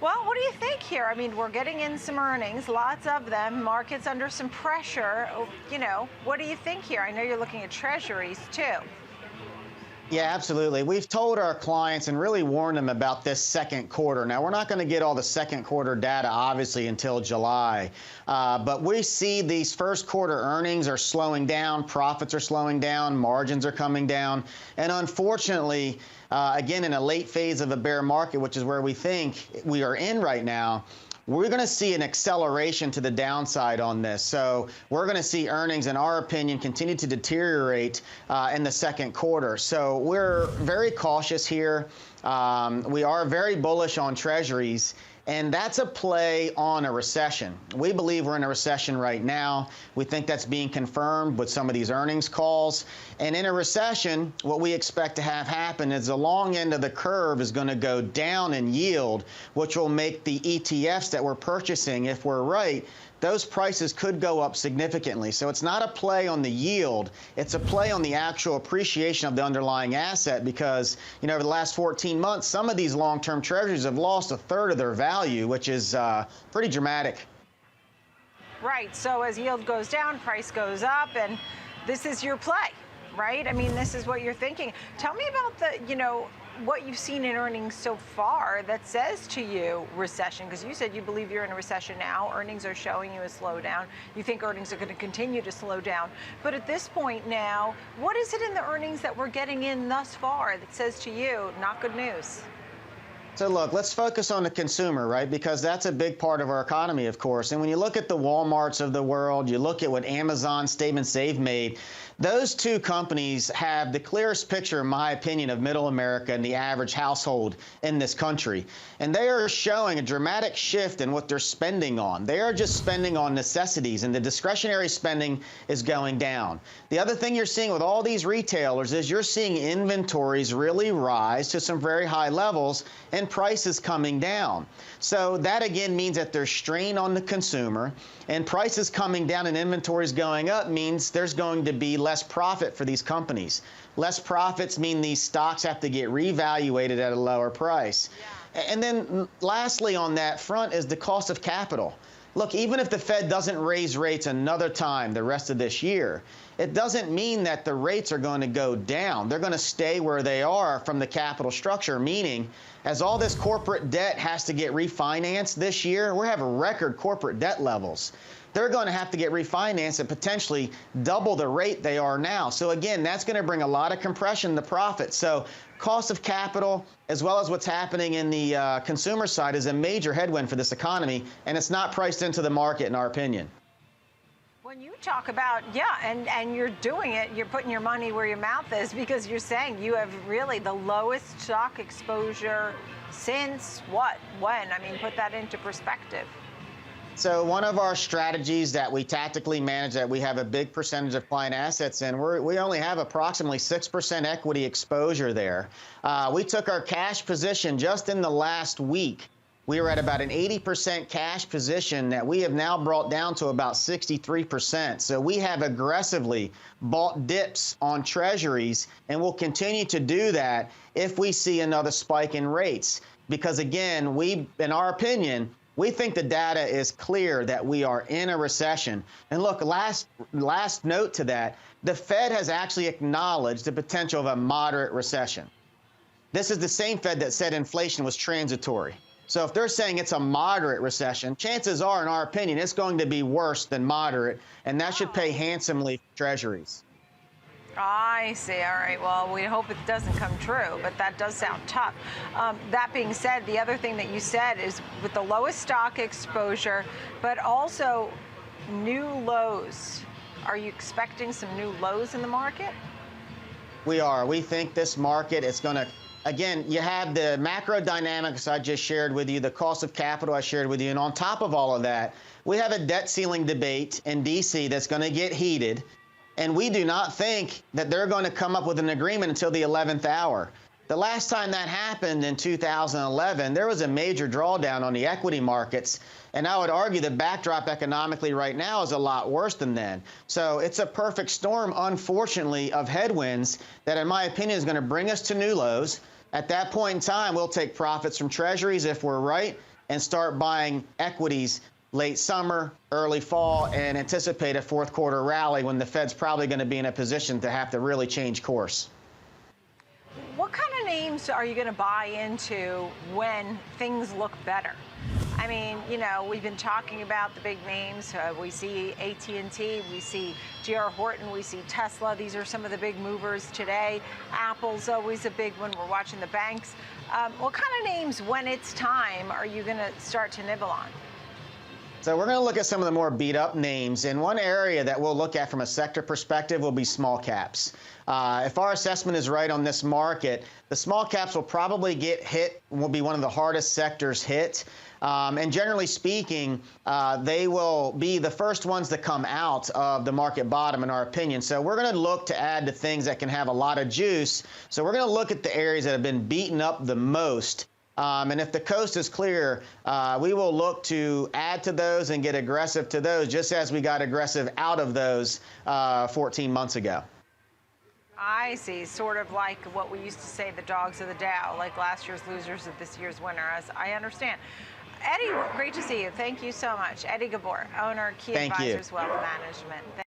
Well, what do you think here? I mean, we're getting in some earnings, lots of them, markets under some pressure. What do you think here? I know you're looking at treasuries too. Yeah, absolutely. We've told our clients and really warned them about this second quarter. Now, we're not going to get all the second quarter data, obviously, until July. But we see these first quarter earnings are slowing down, profits are slowing down, margins are coming down. And unfortunately, again, in a late phase of a bear market, which is where we think we are in right now, we're going to see an acceleration to the downside on this. So we're going to see earnings, in our opinion, continue to deteriorate in the second quarter. So we're very cautious here. We are very bullish on treasuries. And that's a play on a recession. We believe we're in a recession right now. We think that's being confirmed with some of these earnings calls. And in a recession, what we expect to have happen is the long end of the curve is going to go down in yield, which will make the ETFs that we're purchasing, if we're right, those prices could go up significantly. So it's not a play on the yield. It's a play on the actual appreciation of the underlying asset because, over the last 14 months, some of these long-term treasuries have lost a third of their value, which is pretty dramatic. Right. So as yield goes down, price goes up, and this is your play, right? I mean, this is what you're thinking. Tell me about what you've seen in earnings so far that says to you recession, because you said you believe you're in a recession now. Earnings are showing you a slowdown. You think earnings are going to continue to slow down. But at this point now, what is it in the earnings that we're getting in thus far that says to you, not good news? So look, let's focus on the consumer, right? Because that's a big part of our economy, of course. And when you look at the Walmarts of the world, you look at what Amazon statements they've made, those two companies have the clearest picture, in my opinion, of middle America and the average household in this country. And they are showing a dramatic shift in what they're spending on. They are just spending on necessities, and the discretionary spending is going down. The other thing you're seeing with all these retailers is you're seeing inventories really rise to some very high levels and prices coming down. So that again means that there's strain on the consumer, and prices coming down and inventories going up means there's going to be less profit for these companies. Less profits mean these stocks have to get revaluated at a lower price. Yeah. And then lastly on that front is the cost of capital. Look, even if the Fed doesn't raise rates another time the rest of this year, it doesn't mean that the rates are going to go down. They're going to stay where they are from the capital structure, meaning as all this corporate debt has to get refinanced this year, we're having record corporate debt levels. They're going to have to get refinanced at potentially double the rate they are now. So again, that's going to bring a lot of compression to profit. So cost of capital, as well as what's happening in the consumer side, is a major headwind for this economy, and it's not priced into the market, in our opinion. When you talk about, and you're doing it, you're putting your money where your mouth is, because you're saying you have really the lowest stock exposure since what? When? I mean, put that into perspective. So one of our strategies that we tactically manage, that we have a big percentage of client assets in, we only have approximately 6% equity exposure there. We took our cash position just in the last week. We were at about an 80% cash position that we have now brought down to about 63%. So we have aggressively bought dips on treasuries, and we'll continue to do that if we see another spike in rates. Because again, in our opinion, we think the data is clear that we are in a recession. And look, last note to that, the Fed has actually acknowledged the potential of a moderate recession. This is the same Fed that said inflation was transitory. So if they're saying it's a moderate recession, chances are, in our opinion, it's going to be worse than moderate, and that should pay handsomely for treasuries. I see. All right. Well, we hope it doesn't come true, but that does sound tough. That being said, the other thing that you said is with the lowest stock exposure, but also new lows. Are you expecting some new lows in the market? We are. We think this market is going to, again, you have the macro dynamics I just shared with you, the cost of capital I shared with you, and on top of all of that, we have a debt ceiling debate in D.C. that's going to get heated. And we do not think that they're going to come up with an agreement until the 11th hour. The last time that happened in 2011, there was a major drawdown on the equity markets. And I would argue the backdrop economically right now is a lot worse than then. So it's a perfect storm, unfortunately, of headwinds that, in my opinion, is going to bring us to new lows. At that point in time, we'll take profits from treasuries if we're right. and start buying equities late summer, early fall, and anticipate a fourth quarter rally when the Fed's probably going to be in a position to have to really change course. What kind of names are you going to buy into when things look better? I mean, you know, we've been talking about the big names. We see AT&T, we see D.R. Horton, we see Tesla. These are some of the big movers today. Apple's always a big one. We're watching the banks. What kind of names, when it's time, are you going to start to nibble on? So we're going to look at some of the more beat up names, and one area that we'll look at from a sector perspective will be small caps. If our assessment is right on this market, the small caps will probably get hit, will be one of the hardest sectors hit. And generally speaking, they will be the first ones to come out of the market bottom, in our opinion. So we're going to look to add to things that can have a lot of juice. So we're going to look at the areas that have been beaten up the most. And if the coast is clear, we will look to add to those and get aggressive to those, just as we got aggressive out of those 14 months ago. I see, sort of like what we used to say, the dogs of the Dow, like last year's losers of this year's winner, as I understand. Eddie, great to see you. Thank you so much. Eddie Ghabour, owner, Key Advisors Wealth Management.